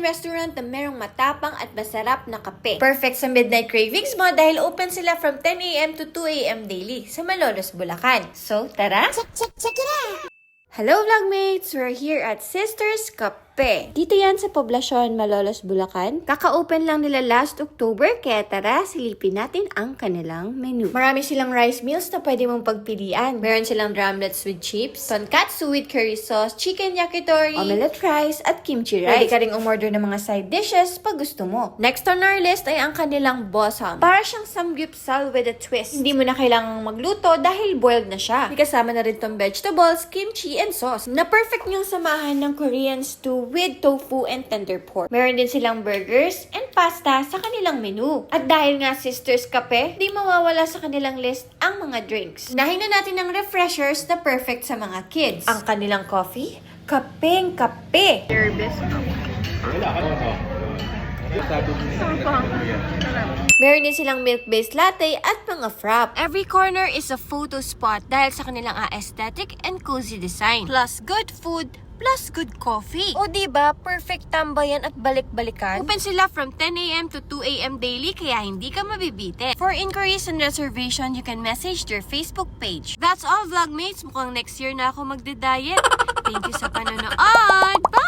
Korean restaurant na merong matapang at masarap na kape. Perfect sa midnight cravings mo dahil open sila from 10 a.m. to 2 a.m. daily sa Malolos, Bulacan. So, tara! Check it out! Hello vlogmates! We're here at Sisters Kape. Dito yan sa poblasyon Malolos, Bulacan. Kaka-open lang nila last October, kaya tara, silipin natin ang kanilang menu. Marami silang rice meals na pwede mong pagpilian. Meron silang drumlets with chips, tonkatsu with curry sauce, chicken yakitori, omelette rice, at kimchi rice. Pwede ka ring umorder ng mga side dishes pag gusto mo. Next on our list ay ang kanilang bossam. Para siyang samgyeopsal with a twist. Hindi mo na kailangang magluto dahil boiled na siya. May kasama na rin tong vegetables, kimchi, and sauce na perfect niyang samahan ng Korean stew with tofu and tender pork. Meron din silang burgers and pasta sa kanilang menu. At dahil nga Sisters Kape, di mawawala sa kanilang list ang mga drinks. Unahin na natin ng refreshers na perfect sa mga kids. Ang kanilang coffee, kapeng kape. Your best. Meron din silang milk-based latte at mga frap. Every corner is a photo spot dahil sa kanilang aesthetic and cozy design. Plus good food, plus good coffee. O diba, perfect tambayan at balik-balikan. Open sila from 10 a.m. to 2 a.m. daily kaya hindi ka mabibite. For inquiries and reservation, you can message their Facebook page. That's all vlogmates. Mukhang next year na ako magde-diet. Thank you sa panonood. Bye!